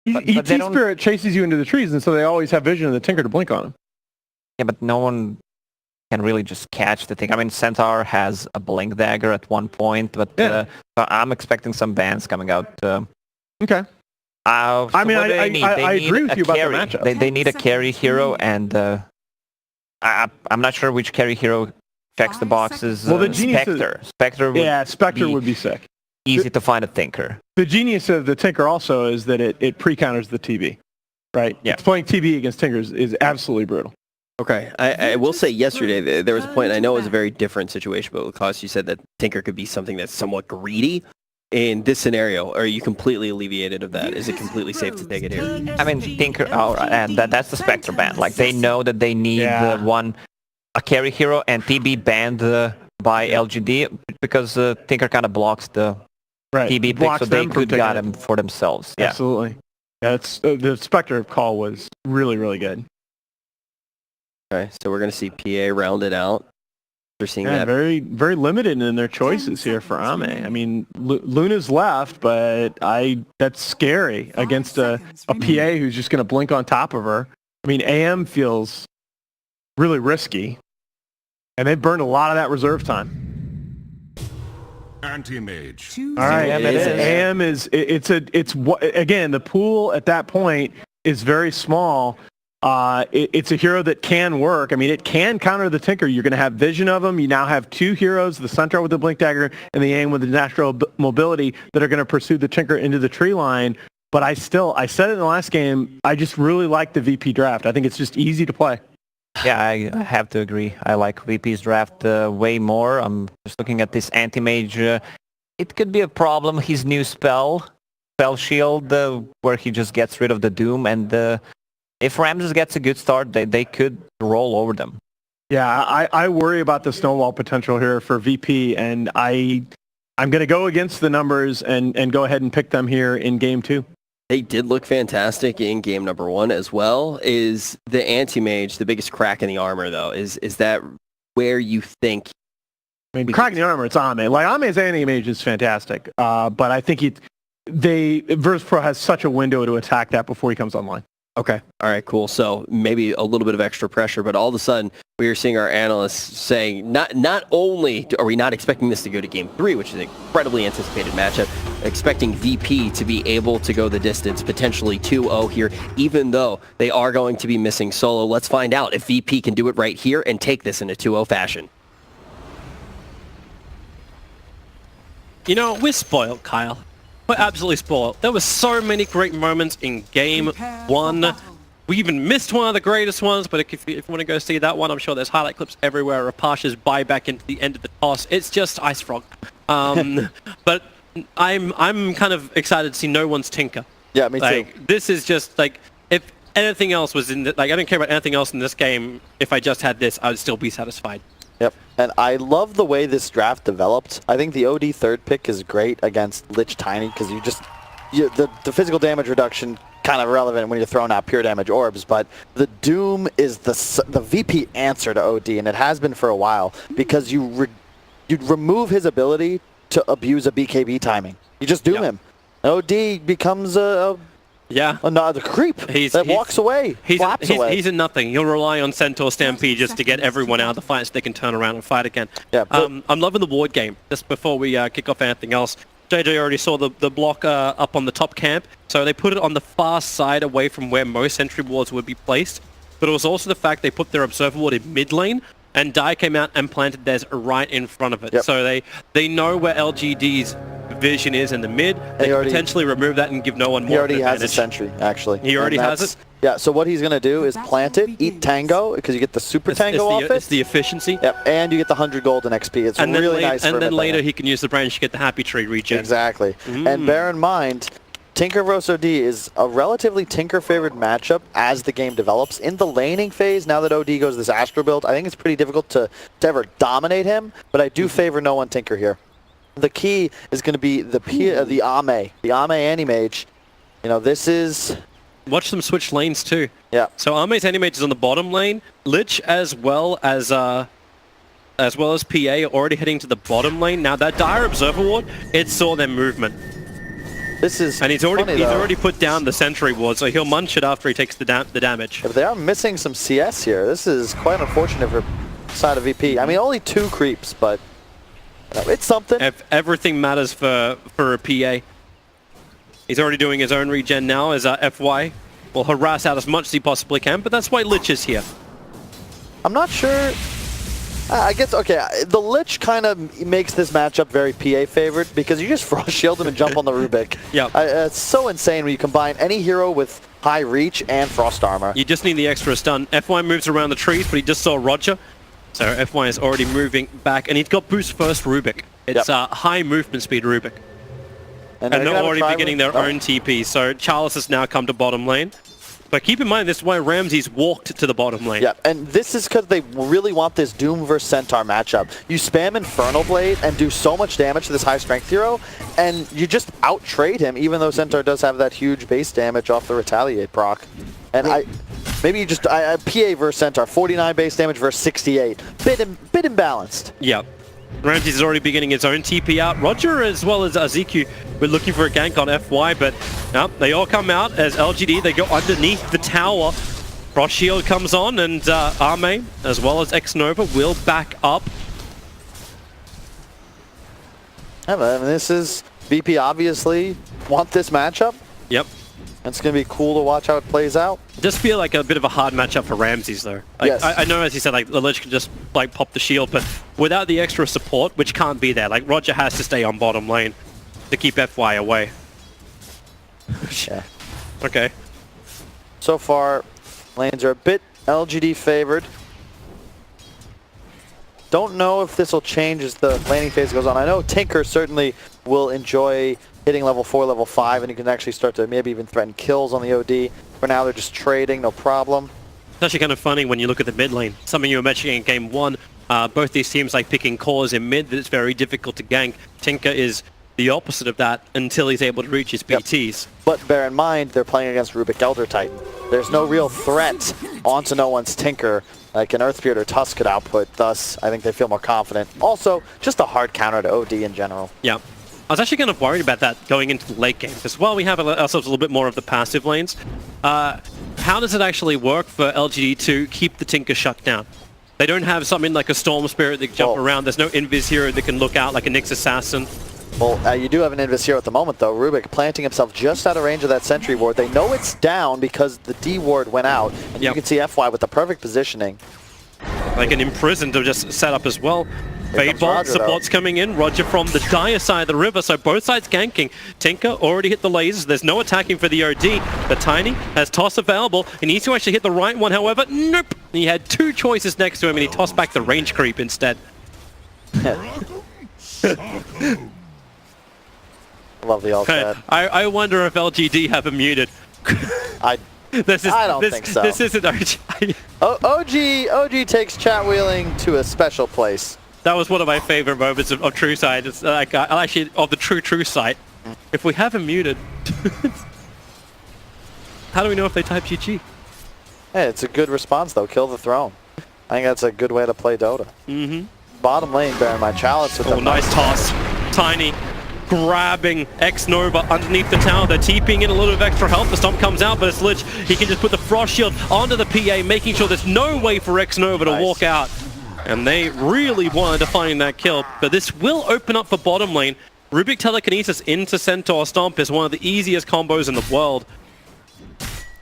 ET Spirit chases you into the trees, and so they always have vision of the Tinker to blink on him. Yeah, but no one can really just catch the thing. I mean, Centaur has a blink dagger at one point, but Yeah. I'm expecting some bans coming out. Okay. I mean, I agree with you about the matchup. They need a carry hero, and I'm not sure which carry hero checks the boxes. Well, the genius Spectre would be sick. Easy to find a Tinker. The genius of the Tinker also is that it pre-counters the TB, right? Yeah. Playing TB against Tinkers is absolutely brutal. Okay, I will say yesterday there was a point, I know it was a very different situation, but because you said that Tinker could be something that's somewhat greedy. In this scenario, are you completely alleviated of that? Is it completely safe to take it here? I mean, Tinker, and that's the Spectre ban. Like, they know that they need a carry hero, and TB banned by LGD because Tinker kind of blocks the TB pick, so they could got him for themselves. Yeah. Absolutely. Yeah, the Spectre call was really, really good. Okay, so we're going to see PA rounded out. They're seeing that. Very, very limited in their choices here for Ame. I mean, Luna's left, but that's scary against a PA who's just going to blink on top of her. I mean, AM feels really risky, and they've burned a lot of that reserve time. Anti-mage. All right, AM is again, the pool at that point is very small. It's a hero that can work. I mean, it can counter the Tinker. You're going to have vision of him. You now have two heroes, the Centaur with the Blink Dagger and the AM with the natural mobility, that are going to pursue the Tinker into the tree line. But I said it in the last game, I just really like the VP draft. I think it's just easy to play. Yeah, I have to agree. I like VP's draft way more. I'm just looking at this anti-mage. It could be a problem. His new spell shield, where he just gets rid of the Doom, and if Ramses gets a good start, they could roll over them. Yeah, I worry about the snowball potential here for VP, and I'm going to go against the numbers and go ahead and pick them here in game 2. They did look fantastic in game number 1 as well. Is the anti-mage the biggest crack in the armor, though? Is that where you think? I mean, crack in the armor, it's Ame. Like, Ame's anti-mage is fantastic, but I think Virtus Pro has such a window to attack that before he comes online. Okay. All right, cool. So maybe a little bit of extra pressure, but all of a sudden we are seeing our analysts saying not only are we not expecting this to go to game 3, which is an incredibly anticipated matchup, expecting VP to be able to go the distance, potentially 2-0 here, even though they are going to be missing solo. Let's find out if VP can do it right here and take this in a 2-0 fashion. You know, we're spoiled, Kyle. We're absolutely spoiled. There were so many great moments in game 1. We even missed one of the greatest ones, but if you want to go see that one, I'm sure there's highlight clips everywhere. Rapash's buyback into the end of the toss. It's just Ice Frog. But I'm kind of excited to see no one's Tinker. Yeah, me too. This is just like, if anything else was in I don't care about anything else in this game. If I just had this, I would still be satisfied. Yep, and I love the way this draft developed. I think the OD third pick is great against Lich Tiny, because the physical damage reduction kind of relevant when you're throwing out pure damage orbs, but the Doom is the VP answer to OD, and it has been for a while, because you'd remove his ability to abuse a BKB timing. You just Doom him. OD becomes another creep that walks away, flaps away. He's a nothing. He'll rely on Centaur Stampede just to get everyone out of the fight so they can turn around and fight again. Yeah, I'm loving the ward game. Just before we kick off anything else, JJ already saw the block up on the top camp, so they put it on the far side away from where most sentry wards would be placed. But it was also the fact they put their observer ward in mid lane, and Dai came out and planted theirs right in front of it. Yep. So they know where LGD's vision is in the mid. They can potentially remove that and give no one more. He already has a sentry, actually. He already has it? Yeah, so what he's going to do is plant it, eat Tango, because you get the super Tango off it. It's the efficiency. Yep, and you get the 100 gold in XP. It's really nice for him. And then later he can use the branch to get the Happy Tree regen. Exactly. And bear in mind, Tinker vs OD is a relatively Tinker-favored matchup as the game develops. In the laning phase, now that OD goes this Astro build, I think it's pretty difficult to ever dominate him, but I do favor no one Tinker here. The key is going to be the Ame Anti-Mage. You know, this is... Watch them switch lanes too. Yeah. So Ame's Anti-Mage is on the bottom lane. Lich as well as PA are already heading to the bottom lane. Now that Dire Observer Ward, it saw their movement. This is And he's already put down the sentry ward, so he'll munch it after he takes the damage. If they are missing some CS here, this is quite unfortunate for side of VP. I mean, only 2 creeps, but it's something. If everything matters for a PA. He's already doing his own regen now as FY will harass out as much as he possibly can, but that's why Lich is here. I'm not sure. I guess, okay, the Lich kind of makes this matchup very PA favored because you just frost shield him and jump on the Rubik. Yeah. It's so insane when you combine any hero with high reach and frost armor. You just need the extra stun. FY moves around the trees, but he just saw Roger. So FY is already moving back, and he's got boost first Rubik. It's high movement speed Rubik. And they're already beginning their own TP, so Charles has now come to bottom lane. But keep in mind, this is why Ramsey's walked to the bottom lane. Yeah, and this is because they really want this Doom versus Centaur matchup. You spam Infernal Blade and do so much damage to this high strength hero, and you just out-trade him, even though Centaur does have that huge base damage off the Retaliate proc. And maybe you just, PA versus Centaur, 49 base damage versus 68. Bit imbalanced. Yeah. Ramsey's is already beginning his own TP out. Roger as well as ZQ were looking for a gank on FY, but no, they all come out as LGD. They go underneath the tower. Frost Shield comes on, and Arme as well as X-Nova will back up. Yeah, I mean, this is VP obviously want this matchup. Yep. It's going to be cool to watch how it plays out. Just feel like a bit of a hard matchup for Ramses, though. Like, Yes. I know, as you said, like the Lich can just like pop the shield, but without the extra support, which can't be there, like Roger has to stay on bottom lane to keep FY away. Yeah. Okay. So far, lanes are a bit LGD favored. Don't know if this will change as the laning phase goes on. I know Tinker certainly will enjoy hitting level 4, level 5, and you can actually start to maybe even threaten kills on the OD. For now, they're just trading, no problem. It's actually kind of funny when you look at the mid lane. Something you were mentioning in game 1, both these teams like picking cores in mid that it's very difficult to gank. Tinker is the opposite of that until he's able to reach his BTs. But bear in mind, they're playing against Rubik Elder Titan. There's no real threat onto no one's Tinker like an Earth Spirit or Tusk could output, thus I think they feel more confident. Also, just a hard counter to OD in general. Yeah. I was actually kind of worried about that going into the late game, because while we have ourselves a little bit more of the passive lanes, how does it actually work for LGD to keep the Tinker shut down? They don't have something like a Storm Spirit that can jump around. There's no Invis hero that can look out like a Nyx Assassin. Well, you do have an Invis hero at the moment, though. Rubik planting himself just out of range of that sentry ward. They know it's down because the D ward went out, and you can see FY with the perfect positioning. Like an Imprisoned to just set up as well. Fadebolt support's coming in. Roger from the dire side of the river, so both sides ganking. Tinker already hit the lasers. There's no attacking for the OD, but Tiny has toss available. He needs to actually hit the right one, however, nope. He had 2 choices next to him, and he tossed back the range creep instead. Love the ult chat. I wonder if LGD have him muted. I don't think so. This isn't OG. OG takes chat wheeling to a special place. That was one of my favorite moments of True Sight. It's like actually of the True Sight. If we have him muted, how do we know if they type GG? Hey, it's a good response though. Kill the throne. I think that's a good way to play Dota. Bottom lane, bear in mind, Chalice with a nice toss. Tiny grabbing X-Nova underneath the tower. They're TPing in a little bit of extra help. The stomp comes out, but it's Lich. He can just put the Frost Shield onto the PA, making sure there's no way for X-Nova to walk out. And they really wanted to find that kill, but this will open up for bottom lane. Rubik Telekinesis into Centaur Stomp is one of the easiest combos in the world.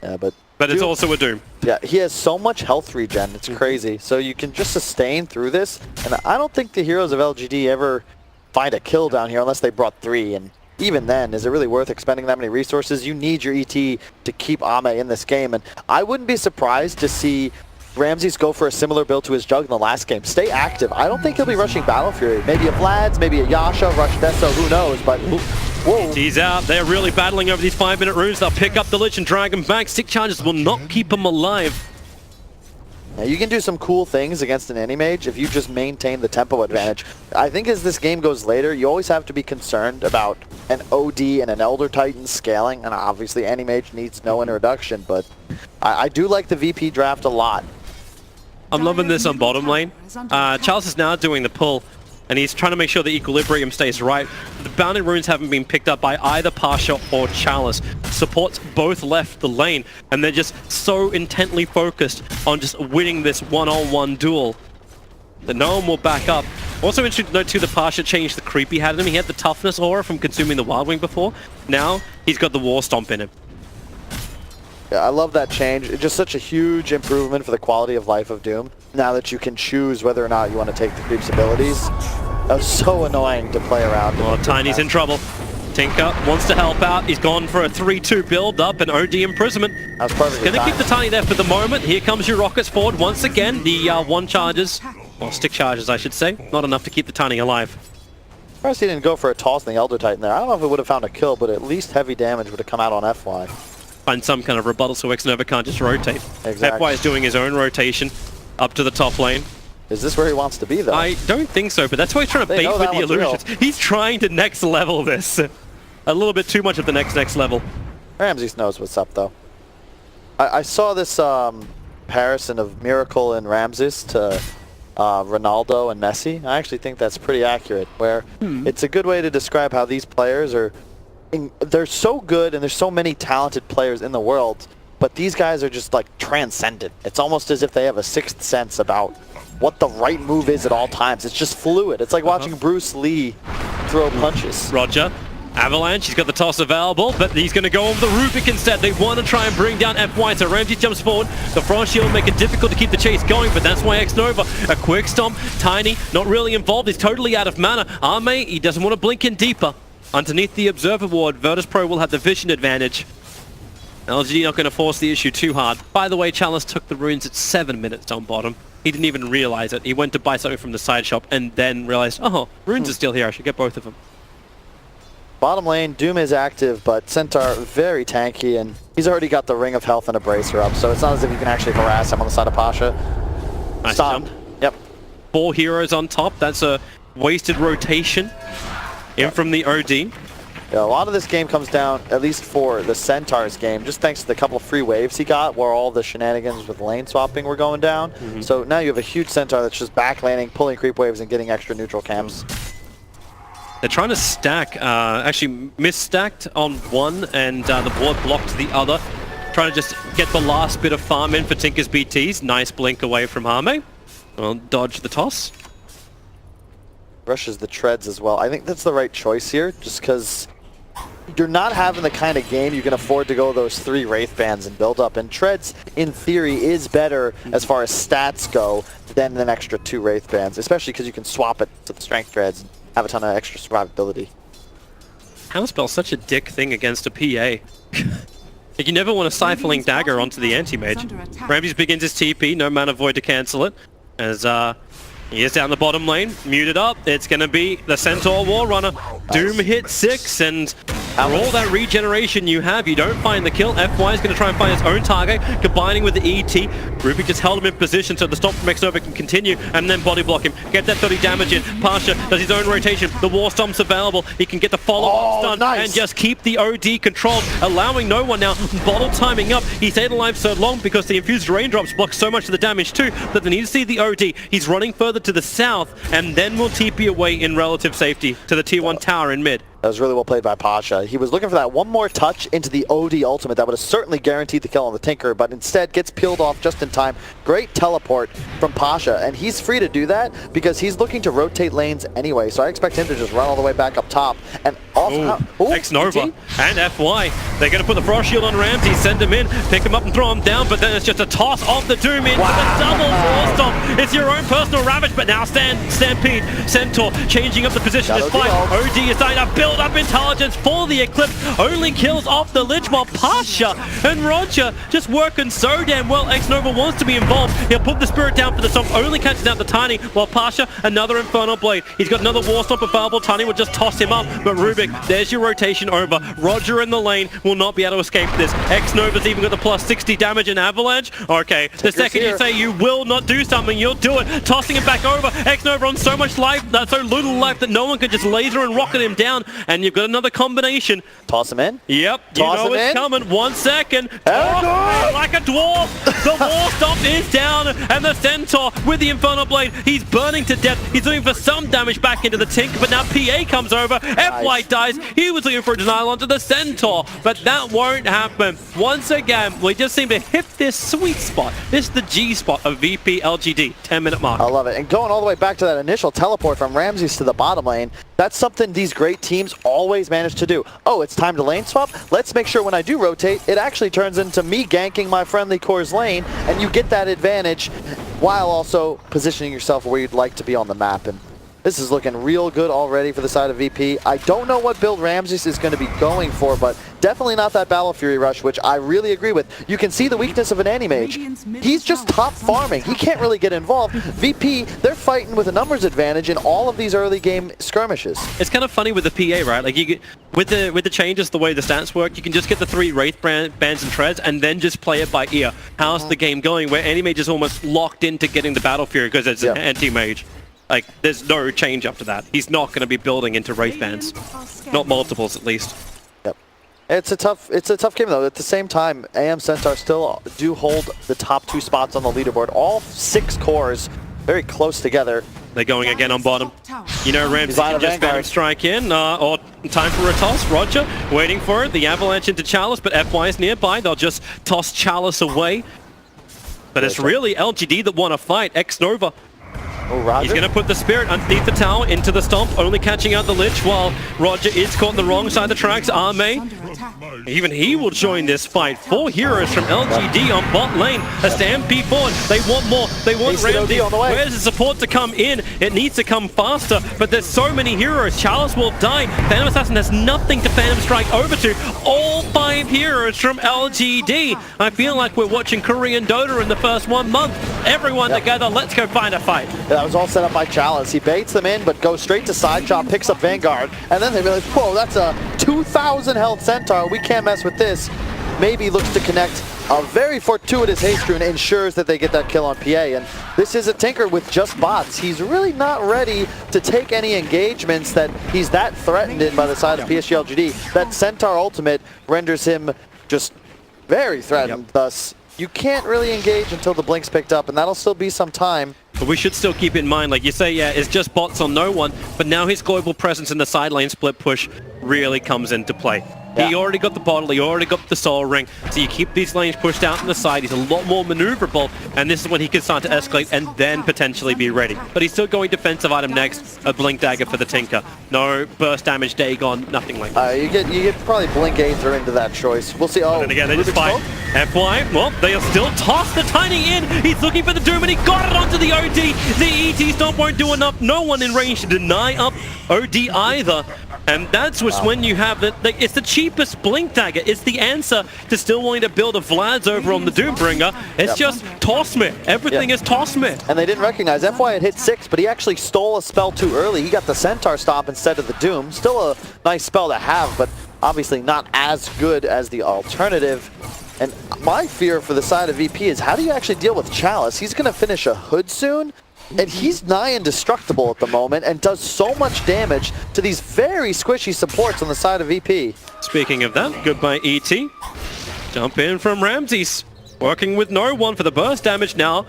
Yeah, but it's also a Doom. Yeah, he has so much health regen, it's crazy. So you can just sustain through this, and I don't think the heroes of LGD ever find a kill down here unless they brought 3, and even then, is it really worth expending that many resources? You need your ET to keep Ame in this game, and I wouldn't be surprised to see Ramses go for a similar build to his Jug in the last game. Stay active. I don't think he'll be rushing Battle Fury. Maybe a Vlad's, maybe a Yasha, rush Deso, who knows, but whoa. He's out. They're really battling over these 5-minute runes. They'll pick up the Lich and drag him back. Stick charges will not keep him alive. Now, you can do some cool things against an Anti-Mage if you just maintain the tempo advantage. I think as this game goes later, you always have to be concerned about an OD and an Elder Titan scaling, and obviously Anti-Mage needs no introduction, but I do like the VP draft a lot. I'm loving this on bottom lane. Charles is now doing the pull. and he's trying to make sure the equilibrium stays right. The bounding runes haven't been picked up by either Pasha or Chalice. Supports both left the lane, and they're just so intently focused on just winning this one-on-one duel that no one will back up. Also interesting to note too, the Pasha changed the creep he had in him. He had the toughness aura from consuming the Wild Wing before. Now he's got the War Stomp in him. Yeah, I love that change. It's just such a huge improvement for the quality of life of Doom. Now that you can choose whether or not you want to take the creep's abilities. That was so annoying to play around. Oh, Tiny's in trouble. Tinker wants to help out. He's gone for a 3-2 build up and OD imprisonment. That was perfectly Gonna keep the Tiny there for the moment. Here comes your rockets forward once again. The one charges, or stick charges I should say. Not enough to keep the Tiny alive. First he didn't go for a toss in the Elder Titan there. I don't know if it would have found a kill, but at least heavy damage would have come out on FY. Find some kind of rebuttal so Xnova can't just rotate. Exactly. FY is doing his own rotation up to the top lane. Is this where he wants to be though? I don't think so, but that's why he's trying to bait with the illusions. He's trying to next level this. A little bit too much of the next level. Ramses knows what's up though. I saw this comparison of Miracle and Ramses to Ronaldo and Messi. I actually think that's pretty accurate, where it's a good way to describe how these players are. They're so good and there's so many talented players in the world, but these guys are just like transcendent. It's almost as if they have a sixth sense about what the right move is at all times. It's just fluid. It's like watching Bruce Lee throw punches. Roger. Avalanche, he's got the toss available, but he's going to go over the Rubik instead. They want to try and bring down FY, so Ramsey jumps forward. The Frost Shield will make it difficult to keep the chase going, but that's why Xnova, a quick stomp. Tiny, not really involved. He's totally out of mana. Arme, he doesn't want to blink in deeper. Underneath the Observer Ward, Virtus Pro will have the vision advantage. LGD not going to force the issue too hard. By the way, Chalice took the runes at 7 minutes on bottom. He didn't even realize it. He went to buy something from the side shop and then realized, oh, runes are still here. I should get both of them. Bottom lane, Doom is active, but Centaur very tanky, and he's already got the Ring of Health and a Bracer up, so it's not as if you can actually harass him on the side of Pasha. Nice Stop. jump. Yep. 4 heroes on top. That's a wasted rotation in from the OD. Yeah, a lot of this game comes down, at least for the Centaur's game, just thanks to the couple of free waves he got where all the shenanigans with lane swapping were going down. So now you have a huge Centaur that's just back laning, pulling creep waves, and getting extra neutral camps. They're trying to stack, actually misstacked on one and the board blocked the other. Trying to just get the last bit of farm in for Tinker's BTs. Nice blink away from Hame. Well, dodge the toss. Rushes the treads as well. I think that's the right choice here, just because you're not having the kind of game you can afford to go those 3 Wraith Bands and build up. And treads, in theory, is better as far as stats go than an extra 2 Wraith Bands, especially because you can swap it to the strength treads and have a ton of extra survivability. Counterspell's such a dick thing against a PA. Like, you never want a Siphoning Dagger onto the anti-mage. Ramses begins his TP, no mana void to cancel it. As he is down the bottom lane, muted up. It's going to be the Centaur War Runner. Doom hit 6, and for all that regeneration you have, you don't find the kill. FY is going to try and find his own target, combining with the ET. Rubik just held him in position so the stop from Xnova can continue, and then body block him. Get that 30 damage in. Pasha does his own rotation. The War Stomp's available. He can get the follow-up stun and just keep the OD controlled, allowing no one now. Bottle timing up. He stayed alive so long because the infused raindrops block so much of the damage too that they need to see the OD. He's running further to the south, and then will TP away in relative safety to the tier 1 tower in mid. That was really well played by Pasha. He was looking for that one more touch into the OD ultimate that would have certainly guaranteed the kill on the Tinker, but instead gets peeled off just in time. Great teleport from Pasha, and he's free to do that because he's looking to rotate lanes anyway, so I expect him to just run all the way back up top. And Xnova and FY. They're going to put the Frost Shield on Ramsey, send him in, pick him up and throw him down, but then it's just a toss off the Doom into the double War Stomp. It's your own personal Ravage, but now Stampede, Centaur changing up the position to fight. OD is starting to build up intelligence for the Eclipse, only kills off the Lich while Pasha and Roger just working so damn well. Xnova wants to be involved. He'll put the Spirit down for the Stomp, only catches out the Tiny, while Pasha, another Infernal Blade. He's got another War Stomp available. Tiny will just toss him up, but Rubik, there's your rotation over. Roger in the lane will not be able to escape this. Xnova's even got the plus 60 damage in Avalanche. Okay, the second you say you will not do something, you'll do it. Tossing him back over. Xnova on so much life, so little life that no one could just laser and rocket him down. and you've got another combination. Toss him in. Yep, Toss you know him it's in. coming. 1 second. Oh, like a dwarf. The War Stomp is down, and the Centaur with the Infernal Blade, he's burning to death. He's looking for some damage back into the Tinker, but now PA comes over. F-White dies. He was looking for a denial onto the Centaur, but that won't happen. Once again, we just seem to hit this sweet spot. This is the G spot of VP LGD, 10-minute mark. I love it. And going all the way back to that initial teleport from Ramses to the bottom lane, that's something these great teams always manage to do. Oh, it's time to lane swap? Let's make sure when I do rotate, it actually turns into me ganking my friendly core's lane, and you get that advantage while also positioning yourself where you'd like to be on the map. And this is looking real good already for the side of VP. I don't know what build Ramses is going to be going for, but definitely not that Battle Fury rush, which I really agree with. You can see the weakness of an Anti-Mage. He's just top farming. He can't really get involved. VP, they're fighting with a numbers advantage in all of these early game skirmishes. It's kind of funny with the PA, right? Like you get, with the changes, the way the stats work, you can just get the 3 Wraith bands and treads and then just play it by ear. How's the game going? Where Anti-Mage is almost locked into getting the Battle Fury because it's an Anti-Mage. Like, there's no change after that. He's not going to be building into Wraith bands. Not multiples, at least. Yep. It's a tough game, though. At the same time, AM Centaur still do hold the top 2 spots on the leaderboard. All 6 cores very close together. They're going again on bottom. You know, Ramsey can just Phantom Strike in, or time for a toss. Roger, waiting for it. The avalanche into Chalice, but FY is nearby. They'll just toss Chalice away. But it's really LGD that want to fight. X-Nova. Oh, Roger. He's going to put the Spirit underneath the tower into the Stomp, only catching out the Lich while Roger is caught on the wrong side of the tracks. Arme, even he will join this fight. 4 heroes from LGD on bot lane. A Stampede forward. They want more. They want Ramsey. Where's the support to come in? It needs to come faster, but there's so many heroes. Chalice will die. Phantom Assassin has nothing to Phantom Strike over to. All 5 heroes from LGD. I feel like we're watching Korean Dota in the first 1 month. Everyone together, let's go find a fight. That was all set up by Chalice. He baits them in, but goes straight to side chop, picks up Vanguard, and then they realize, whoa, that's a 2,000 health Centaur. We can't mess with this. Maybe looks to connect. A very fortuitous haste rune ensures that they get that kill on PA, and this is a Tinker with just bots. He's really not ready to take any engagements that he's that threatened in by the side of PSG LGD. That Centaur ultimate renders him just very threatened, thus you can't really engage until the blink's picked up, and that'll still be some time. But we should still keep in mind, like you say, yeah, it's just bots on no one, but now his global presence in the side lane split push really comes into play. He already got the bottle, he already got the soul ring, so you keep these lanes pushed out on the side, he's a lot more maneuverable, and this is when he can start to escalate and then potentially be ready. But he's still going defensive item next, a Blink Dagger for the Tinker. No burst damage, Dagon, nothing like that. You get probably Blink Aether into that choice. We'll see. Oh, and again, they just fight. FY, well, they'll still toss the Tiny in. He's looking for the Doom, and he got it onto the OD. The ET Stomp won't do enough. No one in range to deny up OD either. And that's what's when you have it's the cheapest Blink Dagger. It's the answer to still wanting to build a Vlad's over on the Doombringer. It's just toss me. Everything is toss me. And they didn't recognize FY had hit 6, but he actually stole a spell too early. He got the Centaur Stomp instead of the Doom. Still a nice spell to have, but obviously not as good as the alternative. And my fear for the side of VP is how do you actually deal with Chalice? He's going to finish a Hood soon. And he's nigh indestructible at the moment and does so much damage to these very squishy supports on the side of VP. Speaking of that, goodbye ET. Jump in from Ramses. Working with no one for the burst damage now.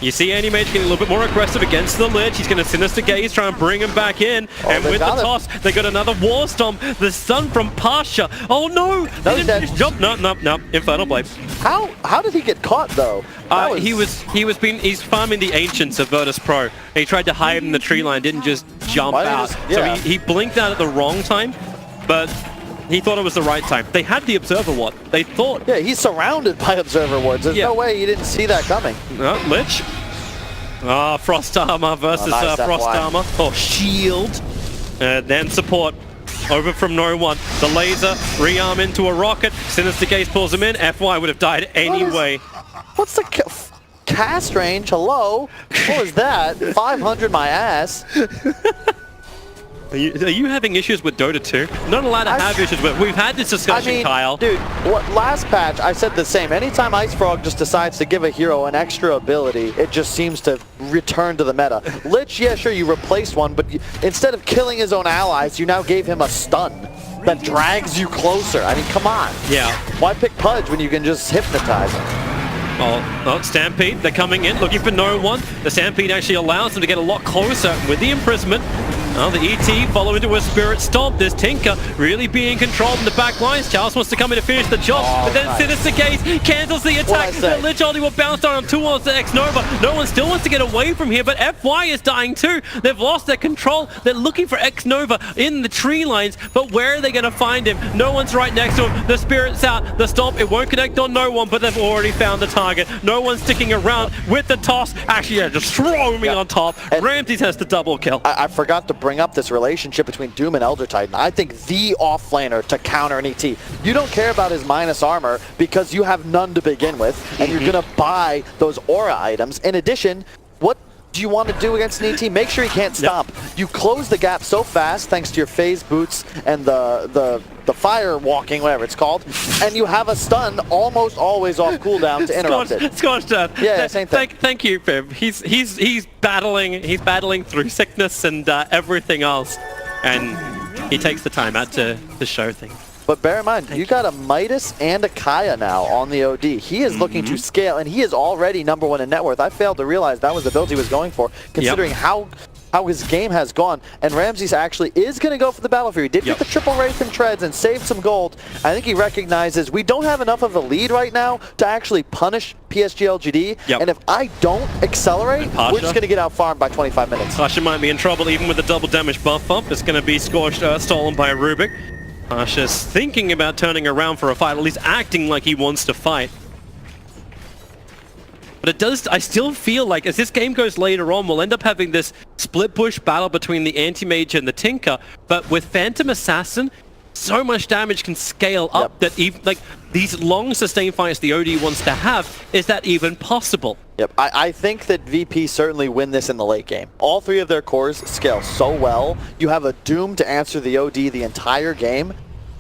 You see Anti-Mage getting a little bit more aggressive against the Lich. He's going to Sinister Gaze, try and bring him back in. And with the toss, they got another War Stomp. The stun from Pasha. Oh no! They didn't finish jump. No. Infernal Blade. How did he get caught though? He's farming the Ancients of Virtus Pro. And he tried to hide in the tree line, didn't just jump out. So he blinked out at the wrong time, but he thought it was the right time. They had the Observer Ward. They thought... Yeah, he's surrounded by Observer Wards. There's no way you didn't see that coming. Lich. Frost Armor versus Frost Armor. Oh, Shield. Then support. Over from no one. The laser, rearm into a rocket. Sinister Gaze pulls him in. FY would have died anyway. What's the cast range? Hello? What was that? 500 my ass. Are you having issues with Dota 2? Not allowed to have issues with. We've had this discussion, Kyle. Dude, last patch I said the same. Anytime Ice Frog just decides to give a hero an extra ability, it just seems to return to the meta. Lich, yeah, sure, you replaced one, but instead of killing his own allies, you now gave him a stun that drags you closer. I mean, come on. Yeah. Why pick Pudge when you can just hypnotize him? Oh, Stampede, they're coming in, looking for no one. The Stampede actually allows them to get a lot closer with the imprisonment. Oh, the ET follow into a Spirit Stomp. There's Tinker really being controlled in the back lines. Charles wants to come in to finish the job, but then Sinister Gaze cancels the attack. The Lich only will bounce on towards the X-Nova. No one still wants to get away from here, but FY is dying too. They've lost their control. They're looking for X-Nova in the tree lines, but where are they going to find him? No one's right next to him. The Spirit's out. The Stomp, it won't connect on no one, but they've already found the target. No one's sticking around with the toss. Actually, yeah, just roaming on top. And Ramses has the double kill. I forgot to bring up this relationship between Doom and Elder Titan. I think the off-laner to counter an ET. You don't care about his minus armor because you have none to begin with, and you're going to buy those aura items. In addition, what do you want to do against an ET? Make sure he can't stomp. You close the gap so fast thanks to your phase boots and the fire walking, whatever it's called, and you have a stun almost always off cooldown to interrupt it. Scorched Earth. Yeah, same thing. Thank you, Pim. He's battling through sickness and everything else, and he takes the time out to show things. But bear in mind, you got a Midas and a Kaya now on the OD. He is looking to scale, and he is already #1 in net worth. I failed to realize that was the build he was going for, considering how his game has gone. And Ramses actually is going to go for the Battle Fury. Did get the triple Wraith and Treads and save some gold. I think he recognizes we don't have enough of a lead right now to actually punish PSG LGD. And if I don't accelerate, we're just going to get out farmed by 25 minutes. Pasha might be in trouble even with the double damage buff up. It's going to be Scorched Earth stolen by Rubik. Pasha's thinking about turning around for a fight, at least acting like he wants to fight. But it does, I still feel like as this game goes later on, we'll end up having this split push battle between the Anti-Mage and the Tinker, but with Phantom Assassin, so much damage can scale up that even, like, these long sustained fights the OD wants to have, is that even possible? Yep, I think that VP certainly win this in the late game. All three of their cores scale so well. You have a Doom to answer the OD the entire game,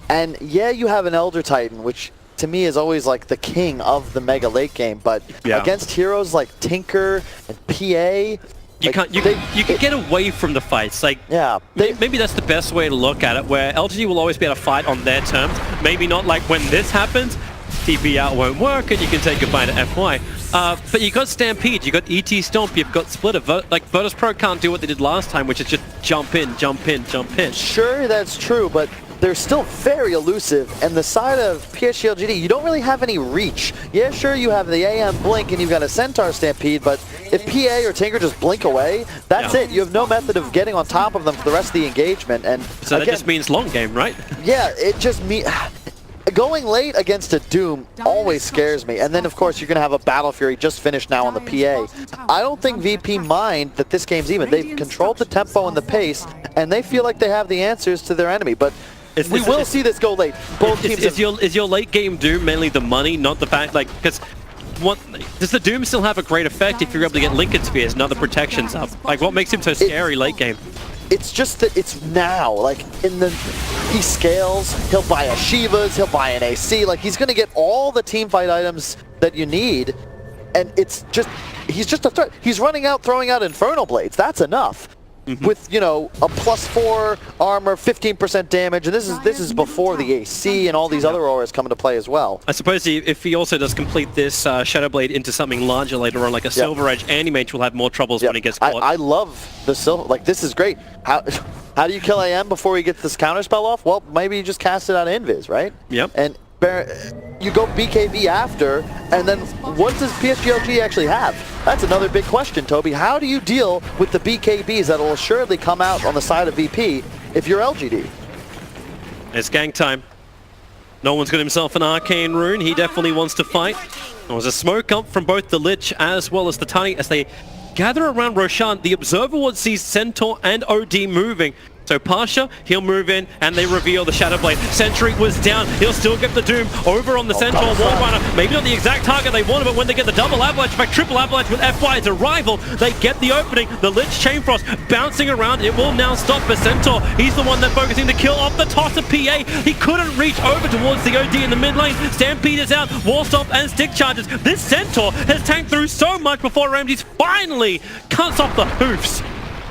and yeah, you have an Elder Titan, which to me is always like the king of the mega late game, but against heroes like Tinker and PA, you can get away from the fights. Like, maybe that's the best way to look at it, where LGD will always be able to fight on their terms. Maybe not like when this happens, TP out won't work and you can say goodbye to FY. But you got Stampede, you got ET Stomp, you've got Splitter. Like, Virtus Pro can't do what they did last time, which is just jump in, jump in, jump in. Sure, that's true, but they're still very elusive, and the side of PSG LGD, you don't really have any reach. Yeah, sure, you have the AM Blink and you've got a Centaur Stampede, but if PA or Tinker just blink away, that's it. You have no method of getting on top of them for the rest of the engagement. And so again, that just means long game, right? Yeah, it just means... Going late against a Doom always scares me. And then, of course, you're going to have a Battle Fury just finished now on the PA. I don't think VP mind that this game's even. They've controlled the tempo and the pace, and they feel like they have the answers to their enemy. But we will see this go late. Both teams is your late game Doom mainly the money, not the fact, like, because does the Doom still have a great effect if you're able to get Lincoln Spears and other protections up? Like, what makes him so scary late game? It's just that it's now, like, he scales, he'll buy a Shivas, he'll buy an AC, like, he's going to get all the team fight items that you need, and it's just, he's just a threat. He's running out, throwing out Infernal Blades, that's enough. With, you know, a +4 armor, 15% damage, and this is before the AC and all these other auras come into play as well. I suppose if he also does complete this Shadow Blade into something larger later on, like a Silver Edge, Anti-Mage will have more troubles when he gets caught. I love the Silver, like, this is great. How do you kill AM before he gets this counterspell off? Well, maybe you just cast it out of Invis, right? Yep. And you go BKB after, and then what does PSG actually have? That's another big question, Toby. How do you deal with the BKBs that will assuredly come out on the side of VP if you're LGD? It's gang time. No one's got himself an Arcane Rune. He definitely wants to fight. There was a smoke up from both the Lich as well as the Tiny as they gather around Roshan. The Observer Ward sees Centaur and OD moving. So Pasha, he'll move in, and they reveal the Shadow Blade. Sentry was down. He'll still get the Doom over on the Centaur Wall Runner. Maybe not the exact target they wanted, but when they get the double avalanche, in fact, triple avalanche with FY's arrival, they get the opening. The Lich Chain Frost bouncing around. It will now stop for Centaur. He's the one they're focusing to kill off the toss of PA. He couldn't reach over towards the OD in the mid lane. Stampede is out. Wall stop and stick charges. This Centaur has tanked through so much before Ramses finally cuts off the hoofs.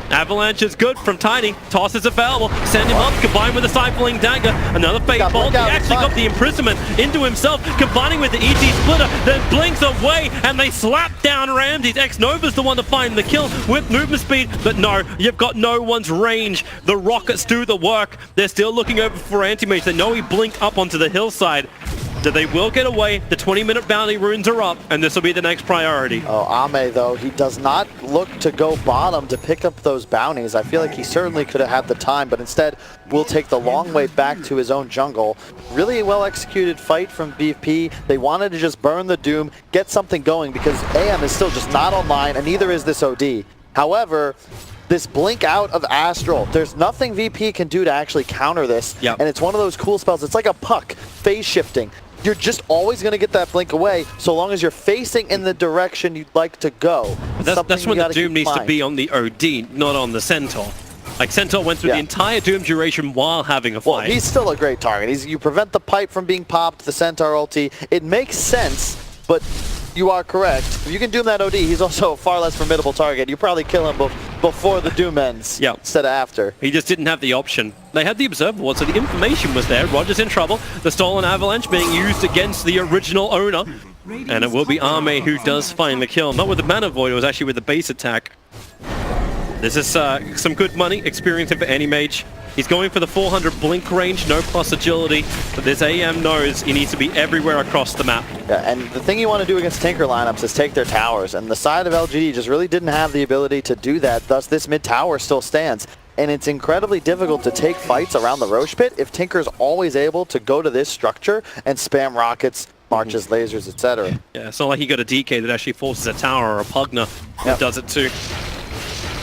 Avalanche is good from Tiny. Toss is available. Send him up, combined with the Stifling Dagger. Another fake bolt. He actually got the imprisonment into himself, combining with the ET Splitter, then blinks away, and they slap down Ramses. X-Nova's the one to find the kill with movement speed, but no, you've got no one's range. The rockets do the work. They're still looking over for Anti-Mage. They know he blinked up onto the hillside. So they will get away. The 20-minute bounty runes are up, and this will be the next priority. Oh, Ame, though, he does not look to go bottom to pick up those bounties. I feel like he certainly could have had the time, but instead will take the long way back to his own jungle. Really well-executed fight from BP. They wanted to just burn the Doom, get something going, because AM is still just not online, and neither is this OD. However, this blink out of Astral, there's nothing VP can do to actually counter this, and it's one of those cool spells. It's like a puck, phase shifting. You're just always going to get that blink away so long as you're facing in the direction you'd like to go. That's when the Doom needs to be on the OD, not on the Centaur. Like, Centaur went through the entire Doom duration while having a fight. Well, he's still a great target. You prevent the pipe from being popped, the Centaur ulti. It makes sense, but you are correct. If you can Doom that OD, he's also a far less formidable target. You probably kill him before the Doom ends instead of after. He just didn't have the option. They had the Observer Ward, so the information was there. Roger's in trouble. The Stolen Avalanche being used against the original owner. And it will be Ame who does find the kill. Not with the Mana Void, it was actually with the base attack. This is some good money, experience for Anti-Mage. He's going for the 400 blink range, no plus agility, but this AM knows he needs to be everywhere across the map. Yeah, and the thing you want to do against Tinker lineups is take their towers, and the side of LGD just really didn't have the ability to do that, thus this mid tower still stands. And it's incredibly difficult to take fights around the Roche Pit if Tinker's always able to go to this structure and spam rockets, marches, lasers, etc. Yeah, it's not like he got a DK that actually forces a tower or a Pugna that does it too.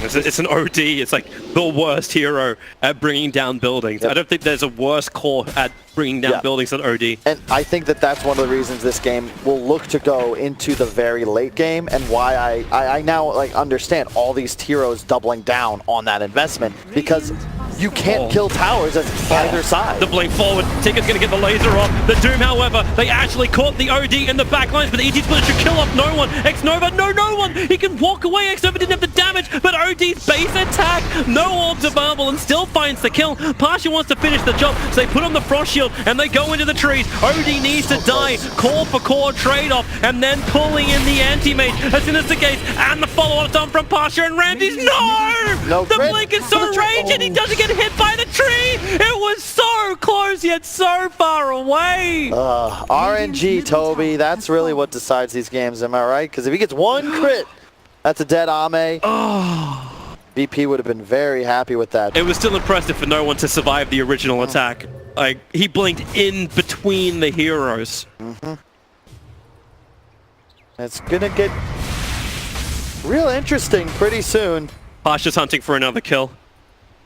It's an OD. It's like the worst hero at bringing down buildings. I don't think there's a worse core at bringing down buildings than OD. And I think that that's one of the reasons this game will look to go into the very late game, and why I now like understand all these heroes doubling down on that investment, because you can't kill towers at either side. The blink forward. Tinker's going to get the laser off. The Doom, however, they actually caught the OD in the back lines, but the ET Splitter should kill off no one. X-Nova, no one. He can walk away. X-Nova didn't have the damage, but OD's base attack, no orbs available, and still finds the kill. Pasha wants to finish the job, so they put on the Frost Shield, and they go into the trees. OD needs to die. Core for core trade-off, and then pulling in the Anti-Mage. As soon as the case, and the follow-up done from Pasha and Ramses. No! The blink is so ranged, and he doesn't get hit by the tree! It was so close, yet so far away! RNG, Toby, that's really what decides these games, am I right? Because if he gets one crit, that's a dead Ame. VP would have been very happy with that. It was still impressive for no one to survive the original attack. Like, he blinked in between the heroes. It's gonna get real interesting pretty soon. Pasha's hunting for another kill.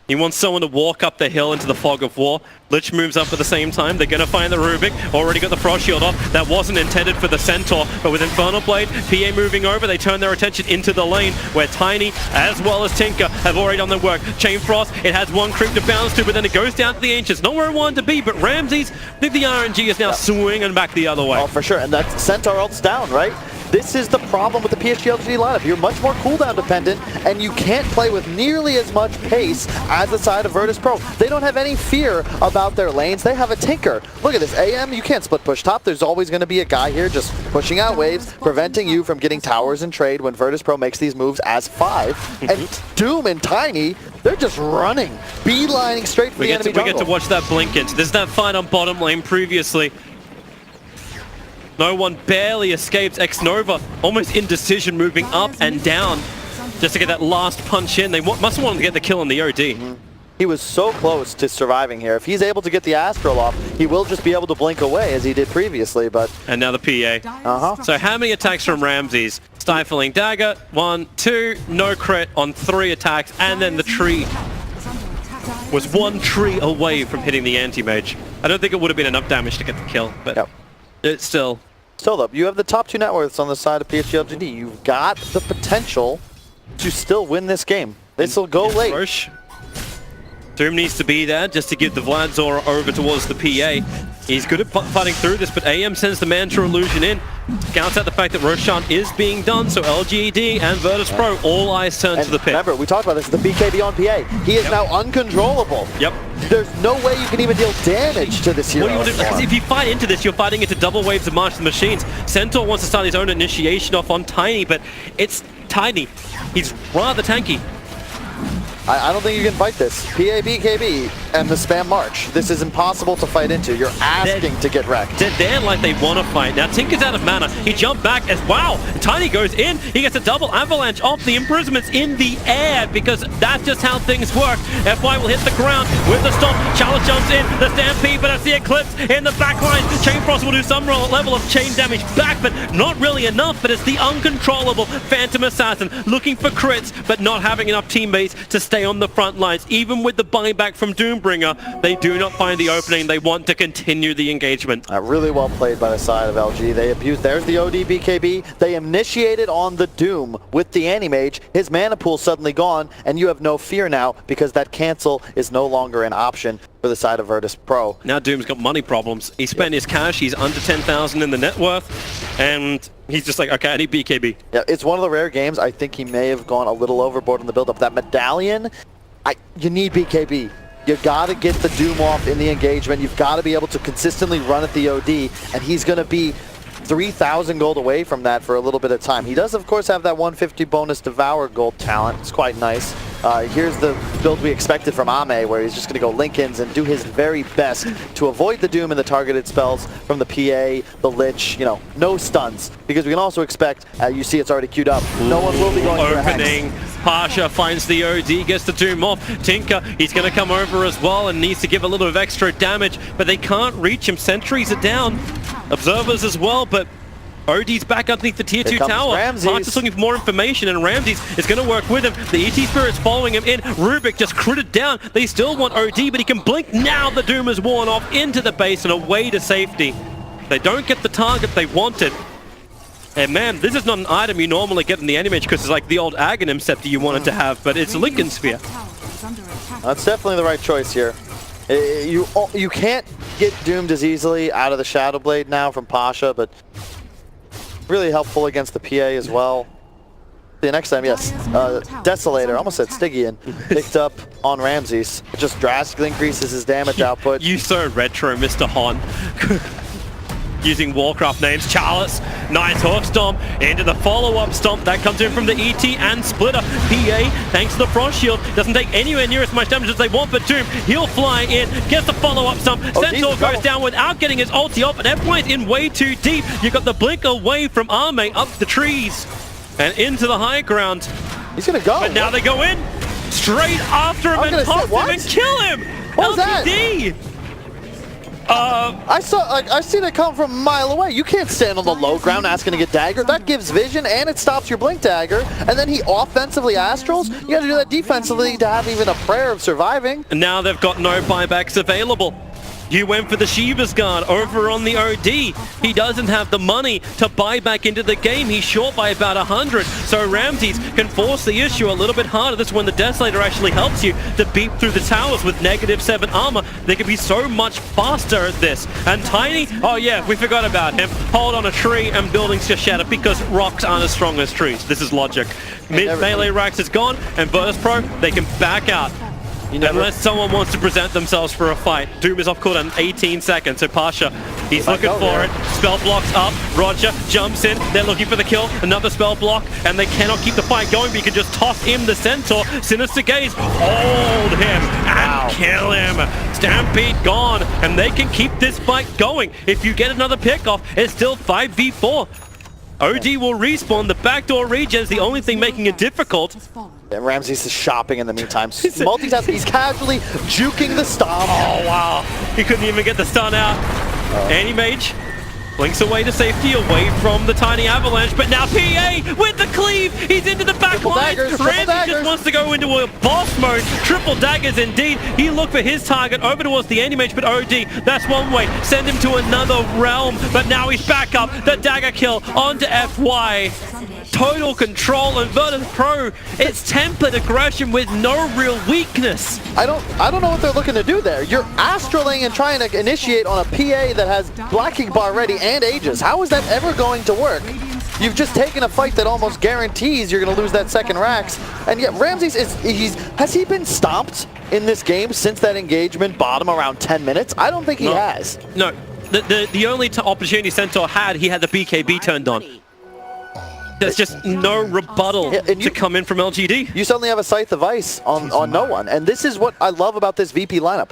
He wants someone to walk up the hill into the fog of war. Lich moves up at the same time. They're going to find the Rubik. Already got the Frost Shield off. That wasn't intended for the Centaur, but with Infernal Blade, PA moving over, they turn their attention into the lane where Tiny, as well as Tinker, have already done their work. Chain Frost, it has one creep to bounce to, but then it goes down to the Ancients. Not where it wanted to be, but Ramses, I think the RNG is now swinging back the other way. Oh, for sure, and that Centaur ult's down, right? This is the problem with the PSG LGD lineup. You're much more cooldown dependent, and you can't play with nearly as much pace as the side of Virtus Pro. They don't have any fear about their lanes. They have a Tinker. Look at this, AM, you can't split push top. There's always going to be a guy here just pushing out waves, preventing you from getting towers and trade when Virtus Pro makes these moves as 5. And Doom and Tiny, they're just running, beelining straight for the enemy jungle. We get to watch that blink into. There's that fight on bottom lane previously. No one barely escapes. X-Nova almost indecision, moving up and down just to get that last punch in. They must have wanted to get the kill on the OD. He was so close to surviving here. If he's able to get the Astral off, he will just be able to blink away as he did previously, but... And now the PA. So how many attacks from Ramses? Stifling Dagger, 1, 2, no crit on 3 attacks, and then the tree. was one tree away from hitting the anti-mage. I don't think it would have been enough damage to get the kill, but it's still... Still though, you have the top 2 net worths on the side of PSG LGD. You've got the potential to still win this game. This will go late. Roche. Doom needs to be there just to give the Vladzor over towards the PA. He's good at fighting through this, but AM sends the Mantra Illusion in. Scouts out the fact that Roshan is being done, so LGD and Virtus Pro, all eyes turn to the pit. Remember, we talked about this, the BKB on PA. He is now uncontrollable. Yep. There's no way you can even deal damage to this hero. What do you want to do? Because if you fight into this, you're fighting into double waves of March of the Machines. Centaur wants to start his own initiation off on Tiny, but it's Tiny. He's rather tanky. I don't think you can fight this. PA, BKB, and the spam march. This is impossible to fight into. You're asking to get wrecked. They're there like they want to fight. Now Tinker's out of mana. He jumped back as wow. Tiny goes in. He gets a double avalanche off the imprisonments in the air because that's just how things work. FY will hit the ground with the stomp. Chalice jumps in. The stampede, but it's the eclipse in the back line. Chain Frost will do some level of chain damage back, but not really enough. But it's the uncontrollable Phantom Assassin looking for crits, but not having enough teammates to stay on the front lines. Even with the buyback from Doombringer, they do not find the opening. They want to continue the engagement. Really well played by the side of LG. They abused. There's the OD BKB. They initiated on the Doom with the Anti-Mage. His mana pool suddenly gone, and you have no fear now because that cancel is no longer an option for the side of Virtus Pro. Now Doom's got money problems. He spent his cash. He's under 10,000 in the net worth, and he's just like, okay, I need BKB. Yeah, it's one of the rare games. I think he may have gone a little overboard in the build-up. That medallion, you need BKB. You gotta get the Doom off in the engagement. You've got to be able to consistently run at the OD, and he's gonna be 3,000 gold away from that for a little bit of time. He does, of course, have that 150 bonus Devour gold talent. It's quite nice. Here's the build we expected from Ame, where he's just going to go Linkens and do his very best to avoid the Doom and the targeted spells from the PA, the Lich, you know, no stuns. Because we can also expect, you see it's already queued up, no one will be going for a opening. Pasha finds the OD, gets the Doom off. Tinker, he's going to come over as well and needs to give a little bit of extra damage, but they can't reach him. Sentries are down. Observers as well, but OD's back underneath the tier 2 tower. Hart is looking for more information, and Ramses is going to work with him. The ET Spirit's following him in. Rubik just critted down. They still want OD, but he can blink. Now the Doom is worn off into the base and away to safety. They don't get the target they wanted. And man, this is not an item you normally get in the Anti-Mage because it's like the old Aghanim Scepter you wanted to have, but it's a Lincoln Sphere. That's definitely the right choice here. You can't get doomed as easily out of the Shadow Blade now from Pasha, but really helpful against the PA as well. The next time, yes, Desolator, almost said Stygian, picked up on Ramses. It just drastically increases his damage output. You so retro, Mr. Hon. Using Warcraft names. Chalice, nice Hawk Stomp into the follow-up stomp. That comes in from the ET and Splitter. PA, thanks to the Frost Shield, doesn't take anywhere near as much damage as they want, but Doom, he'll fly in, gets the follow-up stomp. Centaur goes down without getting his ulti off, and FY's in way too deep. You got the blink away from Ame up the trees and into the high ground. He's gonna go. But now they go in straight after him and toss him and kill him. What was LGD. that? I seen it come from a mile away. You can't stand on the low ground asking to get dagger. That gives vision and it stops your blink dagger. And then he offensively astrals. You got to do that defensively to have even a prayer of surviving. And now they've got no buybacks available. You went for the Shiva's Guard over on the OD. He doesn't have the money to buy back into the game. He's short by about 100. So Ramses can force the issue a little bit harder. This is when the Desolator actually helps you to beat through the towers with -7 armor. They can be so much faster at this. And Tiny, oh yeah, we forgot about him. Hold on a tree and buildings just shatter because rocks aren't as strong as trees. This is logic. Mid-melee Rax is gone, and Virtus Pro, they can back out. Unless someone wants to present themselves for a fight. Doom is off cooldown in 18 seconds, so Pasha, he's looking for it. Spell blocks up, Roger jumps in, they're looking for the kill, another spell block, and they cannot keep the fight going, but you can just toss him the Centaur. Sinister Gaze, hold him and kill him. Stampede gone, and they can keep this fight going. If you get another pickoff, it's still 5v4. OD will respawn, the backdoor regen is the only thing making it difficult. And Ramses is shopping in the meantime. Multitasking, he's casually juking the stomp. Oh wow, he couldn't even get the stun out. Anti-Mage Blinks away to safety, away from the tiny avalanche, but now PA with the cleave! He's into the back line! Ramsey just wants to go into a boss mode. Triple daggers indeed. He looked for his target over towards the Anti-Mage, but OD, that's one way. Send him to another realm, but now he's back up. The dagger kill onto FY. Total control, and Virtus Pro, it's tempered aggression with no real weakness. I don't know what they're looking to do there. You're astraling and trying to initiate on a PA that has blocking bar ready and Aegis. How is that ever going to work? You've just taken a fight that almost guarantees you're going to lose that second Rax. And yet Ramses has he been stomped in this game since that engagement bottom around 10 minutes? I don't think he has. No, the only opportunity Centaur had, he had the BKB turned on. There's just no rebuttal to come in from LGD. You suddenly have a Scythe of Ice on no one, and this is what I love about this VP lineup.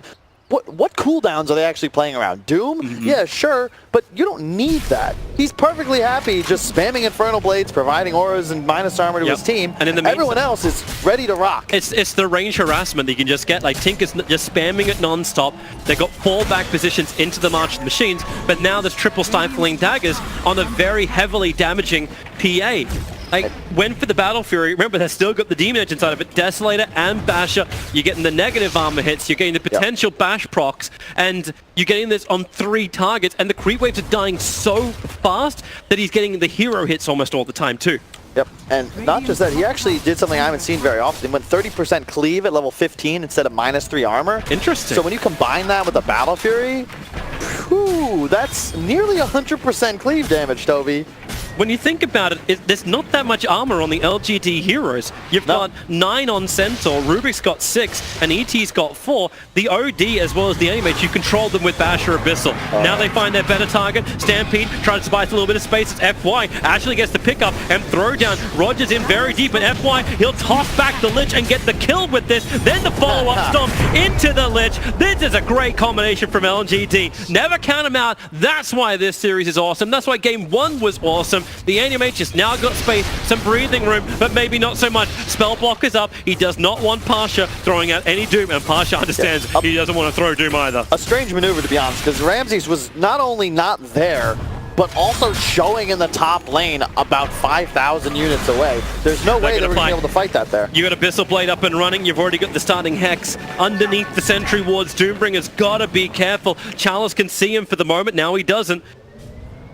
What cooldowns are they actually playing around? Doom? Yeah, sure, but you don't need that. He's perfectly happy just spamming Infernal Blades, providing auras and minus armor to his team, and in the everyone else is ready to rock. It's the range harassment that you can just get. Like, Tinker's just spamming it non-stop. They got fallback positions into the March of the Machines, but now there's triple stifling daggers on a very heavily damaging PA. Like, went for the Battle Fury. Remember, they've still got the Demon Edge inside of it. Desolator and Basher. You're getting the negative armor hits. You're getting the potential bash procs. And you're getting this on 3 targets. And the creep waves are dying so fast that he's getting the hero hits almost all the time, too. Yep, and not just that, he actually did something I haven't seen very often. He went 30% cleave at level 15 instead of -3 armor. Interesting. So when you combine that with the Battle Fury, whew, that's nearly 100% cleave damage, Toby. When you think about it, there's not that much armor on the LGD heroes. You've got 9 on Centaur, Rubik's got 6, and ET's got 4. The OD as well as the Anti-Mage, you control them with Basher Abyssal. Now they find their better target. Stampede tries to buy a little bit of space. It's FY. Actually gets the pickup and throw down. Rogers in very deep, and FY, he'll toss back the Lich and get the kill with this. Then the follow-up stomp into the Lich. This is a great combination from LGD. Never count him out. That's why this series is awesome. That's why Game 1 was awesome. The Anti-Mage has now got space, some breathing room, but maybe not so much. Spell block is up. He does not want Pasha throwing out any Doom, and Pasha understands he doesn't want to throw Doom either. A strange maneuver, to be honest, because Ramses was not only not there, but also showing in the top lane about 5,000 units away. There's no way they were going to be able to fight that there. You got a Abyssal Blade up and running. You've already got the starting Hex underneath the Sentry Wards. Doombringer's got to be careful. Chalice can see him for the moment. Now he doesn't.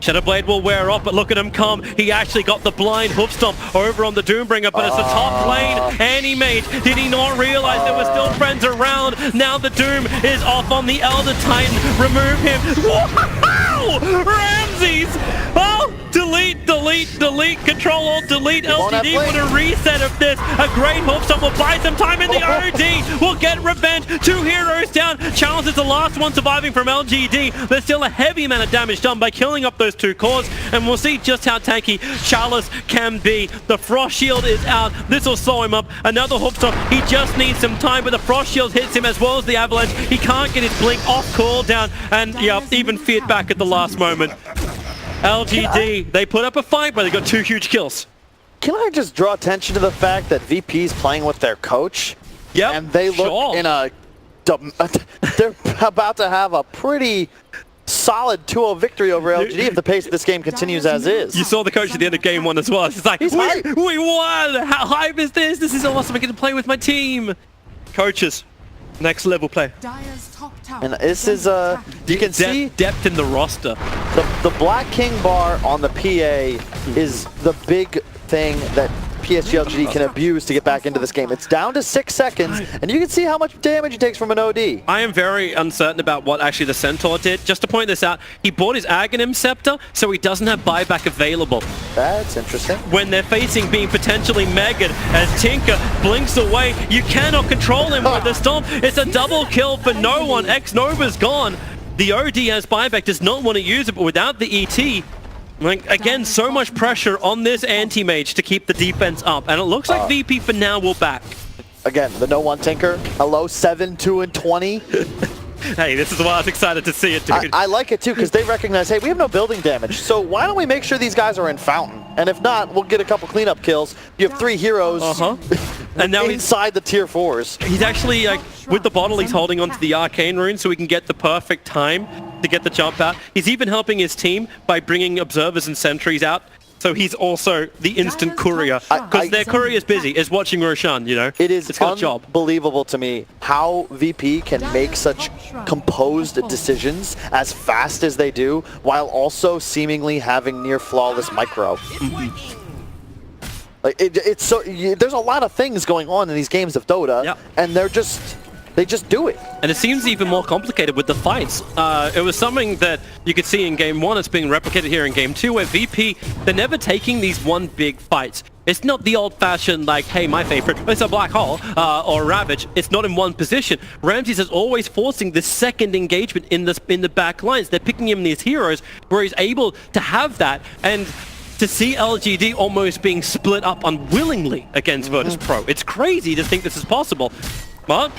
Shadowblade will wear off, but look at him come. He actually got the blind hoof stomp over on the Doombringer, but it's the top lane. Anti-Mage, did he not realize there were still friends around? Now the Doom is off on the Elder Titan. Remove him. Wow! Ramses! Oh! Delete, delete, delete, Control Alt, delete, LGD with a reset of this. A great hoof stomp will buy some time in the OD. Will get revenge. 2 heroes down. Chalice is the last one surviving from LGD. There's still a heavy amount of damage done by killing up those 2 cores, and we'll see just how tanky Chalice can be. The Frost Shield is out. This will slow him up. Another hoof stomp. He just needs some time, but the Frost Shield hits him as well as the Avalanche. He can't get his blink off cooldown, and even feared back at the last moment. LGD, they put up a fight, but they got 2 huge kills. Can I just draw attention to the fact that VP's playing with their coach? Yep, and they look in a... They're about to have a pretty solid 2-0 victory over LGD if the pace of this game continues as is. You saw the coach at the end of Game 1 as well. He's like, we won! How hype is this? This is awesome. I get to play with my team. Coaches, next level play. And this is, you can see depth in the roster. The Black King bar on the PA is the big thing that PSG LGD can abuse to get back into this game. It's down to 6 seconds, and you can see how much damage it takes from an OD. I am very uncertain about what actually the Centaur did. Just to point this out, he bought his Aghanim Scepter, so he doesn't have buyback available. That's interesting. When they're facing being potentially megged, as Tinker blinks away, you cannot control him with the Stomp. It's a double kill for no one. X-Nova's gone. The OD has buyback, does not want to use it, but without the ET, like, again, so much pressure on this Anti-Mage to keep the defense up, and it looks like VP for now will back. Again, the no one Tinker. Hello, 7, 2, and 20. Hey, this is why I was excited to see it, dude. I like it too, because they recognize, hey, we have no building damage, so why don't we make sure these guys are in Fountain? And if not, we'll get a couple cleanup kills. You have 3 heroes. And now inside the tier 4s. he's actually, with the bottle, he's holding onto the arcane rune so he can get the perfect time to get the jump out. He's even helping his team by bringing observers and sentries out. So he's also the instant courier, because their courier is busy, is watching Roshan, you know? It's got a job. unbelievable to me how VP can make such composed decisions as fast as they do, while also seemingly having near flawless micro. Like it's so there's a lot of things going on in these games of Dota, and they just do it. And it seems even more complicated with the fights. It was something that you could see in Game 1. It's being replicated here in Game 2, where VP, they're never taking these one big fights. It's not the old-fashioned, like, hey, my favorite, it's a black hole, or Ravage. It's not in one position. Ramses is always forcing the second engagement in the back lines. They're picking him these heroes where he's able to have that. And to see LGD almost being split up unwillingly against Virtus Pro. It's crazy to think this is possible. But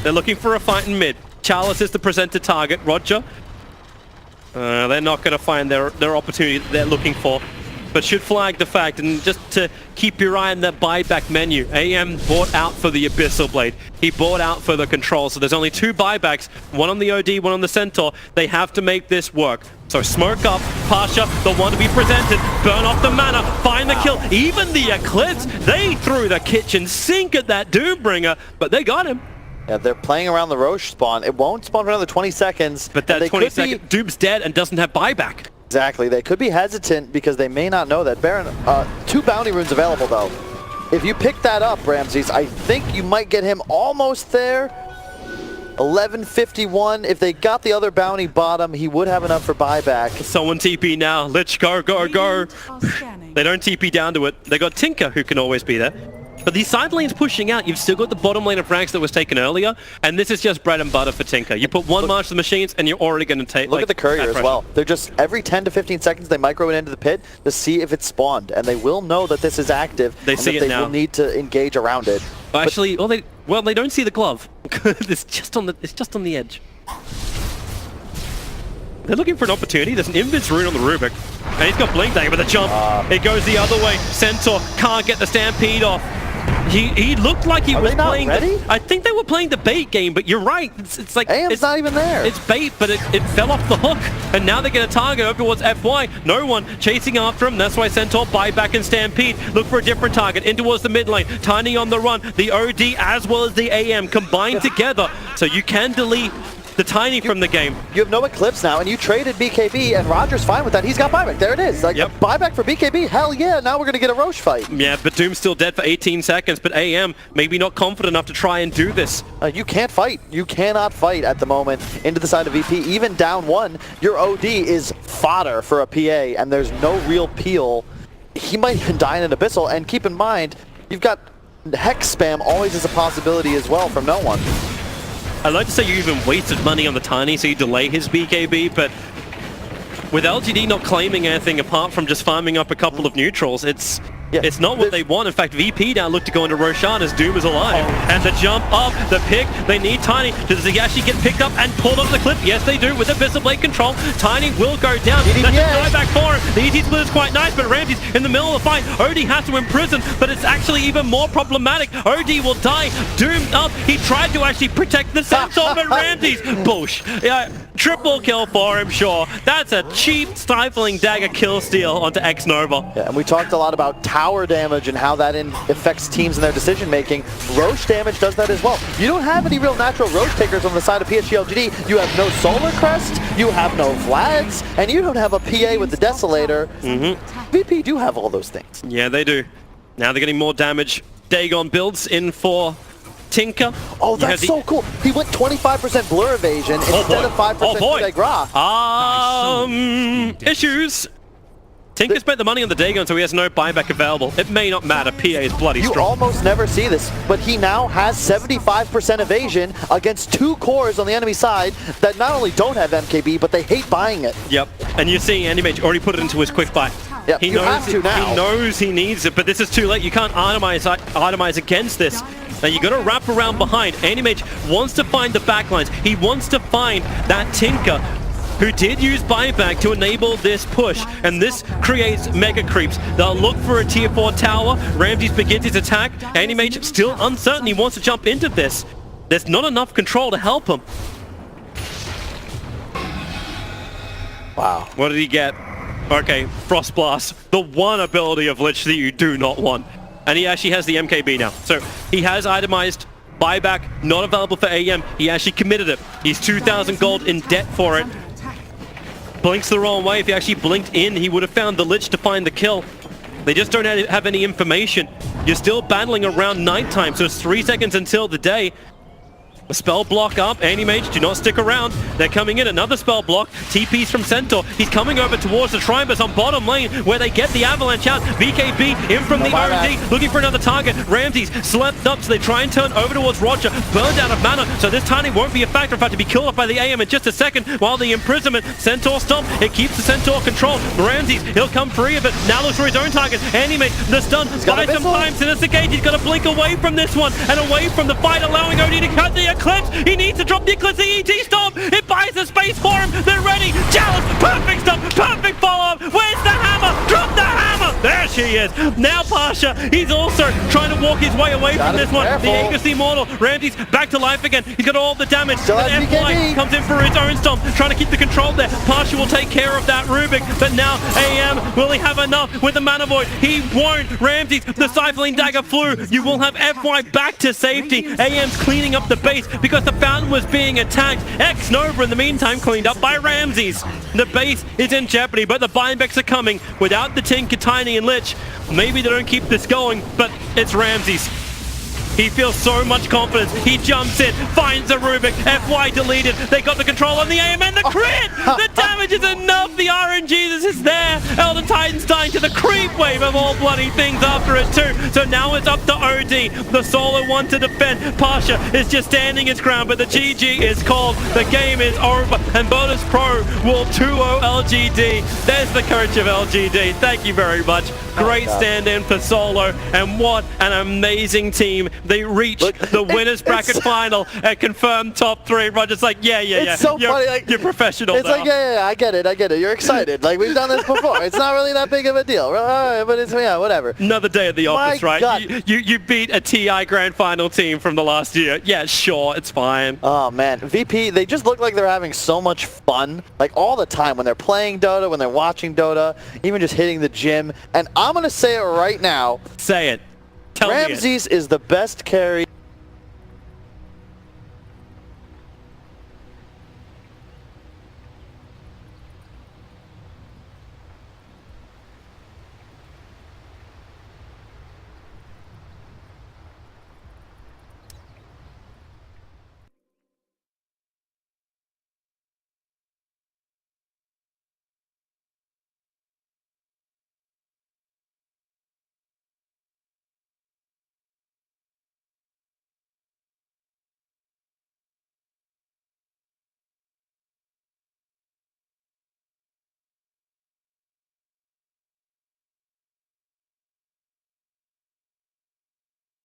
they're looking for a fight in mid. Chalice is the presented target. Roger. They're not going to find their opportunity that they're looking for. But should flag the fact, and just to keep your eye on that buyback menu, AM bought out for the Abyssal Blade. He bought out for the Control, so there's only 2 buybacks, one on the OD, one on the Centaur. They have to make this work. So smoke up, Pasha, the one to be presented, burn off the mana, find the kill. Even the Eclipse, they threw the kitchen sink at that Doombringer, but they got him. Yeah, they're playing around the Roche spawn. It won't spawn for another 20 seconds. But that 20 second, Doom's dead and doesn't have buyback. Exactly. They could be hesitant because they may not know that. Baron, 2 bounty runes available though. If you pick that up, Ramses, I think you might get him almost there. 1151. If they got the other bounty bottom, he would have enough for buyback. Someone TP now. Lich, go. They don't TP down to it. They got Tinker, who can always be there. But these side lanes pushing out, you've still got the bottom lane of ranks that was taken earlier, and this is just bread and butter for Tinker. You put one march to the machines, and you're already going to take. Look at the courier as well. They're just every 10 to 15 seconds they micro it into the pit to see if it's spawned, and they will know that this is active. They see it now. They will need to engage around it. Actually, they don't see the glove. It's just on the edge. They're looking for an opportunity. There's an Invis rune on the Rubik, and he's got Blink Dagger with a jump. It goes the other way. Centaur can't get the Stampede off. He looked like he was playing. I think they were playing the bait game, but you're right. It's like AM's not even there. It's bait, but it fell off the hook, and now they're going to target over towards FY. No one chasing after him. That's why Centaur buyback and Stampede. Look for a different target in towards the mid lane. Tiny on the run. The OD as well as the AM combined together, so you can delete the Tiny from the game. You have no Eclipse now, and you traded BKB, and Roger's fine with that. He's got buyback. There it is. Like, buyback for BKB. Hell yeah, now we're going to get a Roche fight. Yeah, but Doom's still dead for 18 seconds, but AM maybe not confident enough to try and do this. You can't fight. You cannot fight at the moment into the side of VP. Even down 1, your OD is fodder for a PA, and there's no real peel. He might even die in an Abyssal, and keep in mind, you've got Hex spam always is a possibility as well from no one. I'd like to say you even wasted money on the Tiny, so you delay his BKB, but with LGD not claiming anything apart from just farming up a couple of neutrals, it's not what they want. In fact, VP now look to go into Roshan as Doom is alive. And the jump up, the pick, they need Tiny. Does he actually get picked up and pulled onto the cliff? Yes, they do with the Abyssal Blade control. Tiny will go down. That's a die back for him. The ET split is quite nice, but Ramsey's in the middle of the fight. OD has to imprison, but it's actually even more problematic. OD will die. Doom up. He tried to actually protect the Centaur, but Ramsey's bullsh. Yeah, triple kill for him, sure. That's a cheap, stifling dagger kill steal onto X-Nova. Yeah, and we talked a lot about tower damage and how that affects teams in their decision making. Roche damage does that as well. You don't have any real natural Roche takers on the side of PSG LGD. You have no Solar Crest, you have no Vlads, and you don't have a PA with the Desolator. VP do have all those things. Yeah, they do. Now they're getting more damage. Dagon builds in for Tinker. Oh, that's so cool. He went 25% blur evasion instead of 5% coup de grace. Issues. Tinker spent the money on the Dagon, so he has no buyback available. It may not matter. PA is bloody strong. You almost never see this, but he now has 75% evasion against 2 cores on the enemy side that not only don't have MKB, but they hate buying it. Yep, and you're seeing Animage already put it into his quick buy. Yep, he knows he knows he needs it, but this is too late. You can't itemize against this. Now you got to wrap around behind. Animage wants to find the backlines. He wants to find that Tinker. who did use buyback to enable this push, and this creates mega creeps. They'll look for a tier 4 tower. Ramses begins his attack. Animage still uncertain. He wants to jump into this. There's not enough control to help him. Wow. What did he get? Okay, Frost Blast, the one ability of Lich that you do not want. And he actually has the MKB now. So he has itemized buyback, not available for AM. He actually committed it. He's 2,000 gold in debt for it. Blinks the wrong way. If he actually blinked in, he would have found the Lich to find the kill. They just don't have any information. You're still battling around nighttime, so it's 3 seconds until the day. A spell block up. Animage, do not stick around. They're coming in. Another spell block. TP's from Centaur. He's coming over towards the Tribus on bottom lane where they get the avalanche out. VKB in from the R&D, looking for another target. Ramses slept up, so they try and turn over towards Roger. Burned out of mana, so this Tiny won't be a factor. In fact, to be killed off by the AM in just a second. While the imprisonment, Centaur stomp, it keeps the Centaur control. Ramses, he'll come free of it. Now looks for his own target. Animate, the stun, buys some time. Sinister Gage, he's got to blink away from this one and away from the fight, allowing OD to cut the Eclipse. He needs to drop the Eclipse. The ET Storm. It buys the space for him. They're ready. Chalice. Perfect stuff. Perfect follow-up. Where's the hammer? Drop the hammer. There she is. Now Pasha. He's also trying to walk his way away from this one. Careful. The Aegis Immortal. Ramses back to life again. He's got all the damage. Still has And BKB. FY comes in for his own stomp. Trying to keep the control there. Pasha will take care of that Rubik. But now AM, will he have enough with the Mana Void? He won't. Ramses, the Stifling Dagger flew. You will have FY back to safety. AM's cleaning up the base because the fountain was being attacked. X-Nova in the meantime cleaned up by Ramses. The base is in jeopardy, but the buybacks are coming without the Tinker, Tiny, and Lich. Maybe they don't keep this going, but it's Ramses. He feels so much confidence. He jumps in, finds a Rubik. FY deleted. They got the control on the AM and the crit! The damage is enough. The RNG is there. Elden Titan's dying to the creep wave of all bloody things after it too. So now it's up to OD. The solo one to defend. Pasha is just standing his ground, but the GG is called. The game is over. And Bonus Pro will 2-0 LGD. There's the coach of LGD. Thank you very much. Great stand-in for Solo. And what an amazing team. They reach the winners bracket final and confirm top 3. Roger's like, yeah. It's so funny. Like, you're professional it's now. like, yeah, I get it. You're excited. Like, we've done this before. It's not really that big of a deal. But it's, yeah, whatever. Another day at the office, My right? God. You beat a TI Grand Final team from the last year. Yeah, sure, it's fine. Oh, man. VP, they just look like they're having so much fun. Like, all the time. When they're playing Dota, when they're watching Dota, even just hitting the gym. And I'm going to say it right now. Say it. Tell me it. Ramses is the best carry